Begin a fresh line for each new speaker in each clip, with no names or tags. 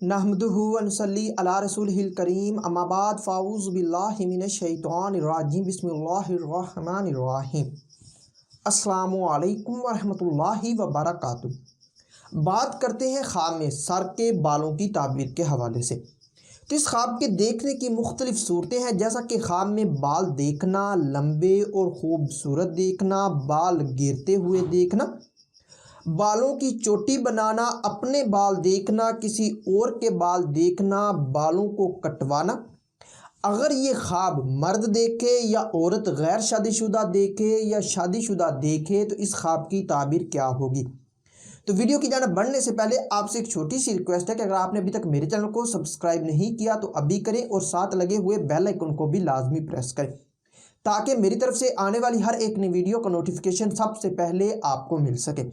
نحمدہ ونصلی علی رسولہ الکریم اما بعد فاعوذ باللہ من الشیطان الرجیم بسم اللہ الرحمن الرحیم۔ السلام علیکم ورحمۃ اللہ وبرکاتہ۔ بات کرتے ہیں خواب میں سر کے بالوں کی تعبیر کے حوالے سے۔ تو اس خواب کے دیکھنے کی مختلف صورتیں ہیں، جیسا کہ خواب میں بال دیکھنا، لمبے اور خوبصورت دیکھنا، بال گرتے ہوئے دیکھنا، بالوں کی چوٹی بنانا، اپنے بال دیکھنا، کسی اور کے بال دیکھنا، بالوں کو کٹوانا۔ اگر یہ خواب مرد دیکھے یا عورت غیر شادی شدہ دیکھے یا شادی شدہ دیکھے تو اس خواب کی تعبیر کیا ہوگی؟ تو ویڈیو کی جانب بڑھنے سے پہلے آپ سے ایک چھوٹی سی ریکویسٹ ہے کہ اگر آپ نے ابھی تک میرے چینل کو سبسکرائب نہیں کیا تو ابھی کریں اور ساتھ لگے ہوئے بیل آئیکن کو بھی لازمی پریس کریں تاکہ میری طرف سے آنے والی ہر ایک نئی ویڈیو کا نوٹیفیکیشن سب سے پہلے آپ کو مل سکے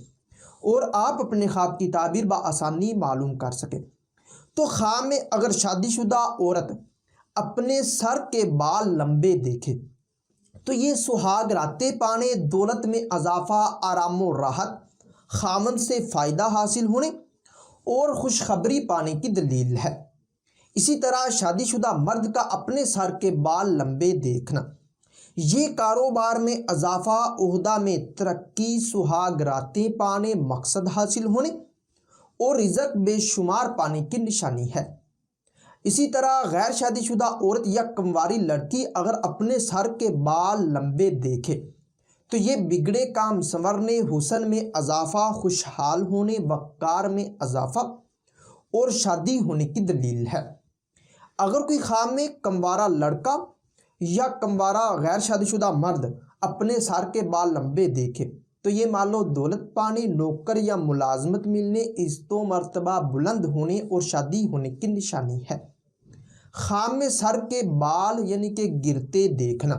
اور آپ اپنے خواب کی تعبیر بآسانی معلوم کر سکیں۔ تو خواب میں اگر شادی شدہ عورت اپنے سر کے بال لمبے دیکھے تو یہ سہاگ راتیں پانے، دولت میں اضافہ، آرام و راحت، خامند سے فائدہ حاصل ہونے اور خوشخبری پانے کی دلیل ہے۔ اسی طرح شادی شدہ مرد کا اپنے سر کے بال لمبے دیکھنا یہ کاروبار میں اضافہ، عہدہ میں ترقی، سہاگ راتیں پانے، مقصد حاصل ہونے اور رزق بے شمار پانے کی نشانی ہے۔ اسی طرح غیر شادی شدہ عورت یا کنواری لڑکی اگر اپنے سر کے بال لمبے دیکھے تو یہ بگڑے کام سنورنے، حسن میں اضافہ، خوشحال ہونے، وقار میں اضافہ اور شادی ہونے کی دلیل ہے۔ اگر کوئی خواب میں کنوارا لڑکا یا کنوارا غیر شادی شدہ مرد اپنے سر کے بال لمبے دیکھے تو یہ مال و دولت پانے، نوکر یا ملازمت ملنے، عزت و مرتبہ بلند ہونے اور شادی ہونے کی نشانی ہے۔ خواب میں سر کے بال یعنی کہ گرتے دیکھنا،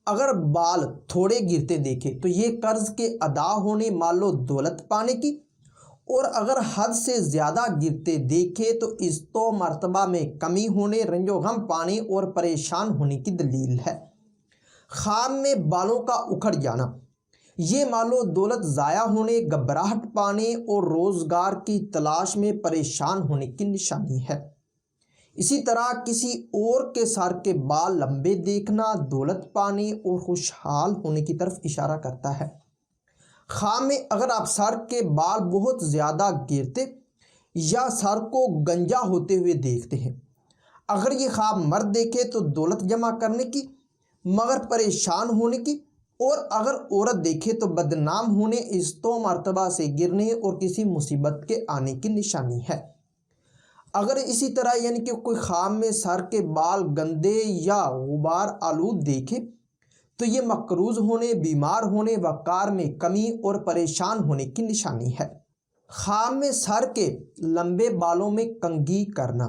اگر بال تھوڑے گرتے دیکھے تو یہ قرض کے ادا ہونے، مال و دولت پانے کی، اور اگر حد سے زیادہ گرتے دیکھے تو عزت و مرتبہ میں کمی ہونے، رنج و غم پانے اور پریشان ہونے کی دلیل ہے۔ خواب میں بالوں کا اکھڑ جانا یہ مال و دولت ضائع ہونے، گھبراہٹ پانے اور روزگار کی تلاش میں پریشان ہونے کی نشانی ہے۔ اسی طرح کسی اور کے سر کے بال لمبے دیکھنا دولت پانے اور خوشحال ہونے کی طرف اشارہ کرتا ہے۔ خواب میں اگر آپ سر کے بال بہت زیادہ گرتے یا سر کو گنجا ہوتے ہوئے دیکھتے ہیں، اگر یہ خواب مرد دیکھے تو دولت جمع کرنے کی مگر پریشان ہونے کی، اور اگر عورت دیکھے تو بدنام ہونے، عزت و مرتبہ سے گرنے اور کسی مصیبت کے آنے کی نشانی ہے۔ اگر اسی طرح یعنی کہ کوئی خواب میں سر کے بال گندے یا غبار آلود دیکھے تو یہ مقروض ہونے، بیمار ہونے، وقار میں کمی اور پریشان ہونے کی نشانی ہے۔ خواب میں سر کے لمبے بالوں میں کنگھی کرنا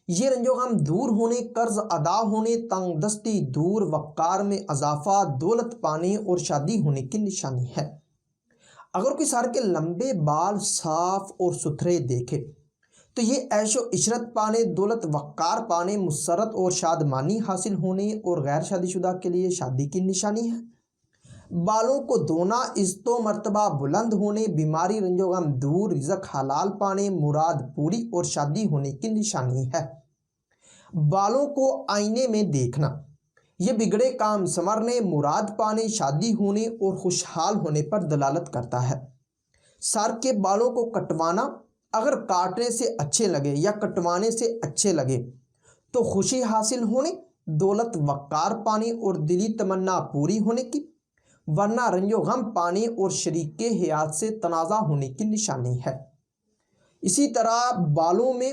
یہ رنج و غم دور ہونے، قرض ادا ہونے، تنگ دستی دور، وقار میں اضافہ، دولت پانے اور شادی ہونے کی نشانی ہے۔ اگر کوئی سر کے لمبے بال صاف اور ستھرے دیکھے تو یہ عیش و عشرت پانے، دولت وقار پانے، مسرت اور شادمانی حاصل ہونے اور غیر شادی شدہ کے لیے شادی کی نشانی ہے۔ بالوں کو دھونا عزت و مرتبہ بلند ہونے، بیماری، رنج و غم دور، رزق حلال پانے، مراد پوری اور شادی ہونے کی نشانی ہے۔ بالوں کو آئینے میں دیکھنا یہ بگڑے کام سنورنے، مراد پانے، شادی ہونے اور خوشحال ہونے پر دلالت کرتا ہے۔ سر کے بالوں کو کٹوانا اگر کاٹنے سے اچھے لگے یا کٹوانے سے اچھے لگے تو خوشی حاصل ہونے، دولت وقار پانے اور دلی تمنا پوری ہونے کی، ورنہ رنج و غم پانے اور شریک حیات سے تنازع ہونے کی نشانی ہے۔ اسی طرح بالوں میں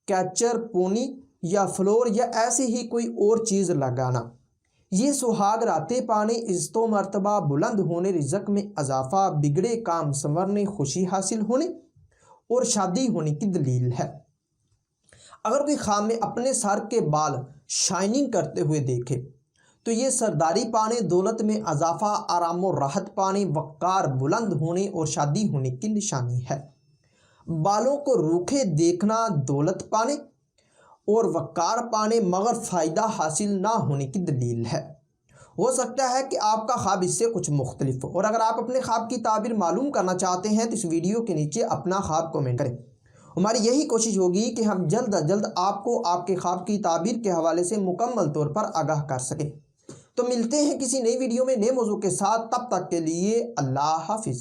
کیچر، پونی یا فلور یا ایسی ہی کوئی اور چیز لگانا یہ سہاگ راتیں پانے، عزت و مرتبہ بلند ہونے، رزق میں اضافہ، بگڑے کام سنورنے، خوشی حاصل ہونے اور شادی ہونے کی دلیل ہے۔ اگر کوئی خواب میں اپنے سر کے بال شائننگ کرتے ہوئے دیکھے تو یہ سرداری پانے، دولت میں اضافہ، آرام و راحت پانے، وقار بلند ہونے اور شادی ہونے کی نشانی ہے۔ بالوں کو روکھے دیکھنا دولت پانے اور وقار پانے مگر فائدہ حاصل نہ ہونے کی دلیل ہے۔ ہو سکتا ہے کہ آپ کا خواب اس سے کچھ مختلف ہو، اور اگر آپ اپنے خواب کی تعبیر معلوم کرنا چاہتے ہیں تو اس ویڈیو کے نیچے اپنا خواب کمنٹ کریں ہماری یہی کوشش ہوگی کہ ہم جلد از جلد آپ کو آپ کے خواب کی تعبیر کے حوالے سے مکمل طور پر آگاہ کر سکیں۔ تو ملتے ہیں کسی نئی ویڈیو میں نئے موضوع کے ساتھ، تب تک کے لیے اللہ حافظ۔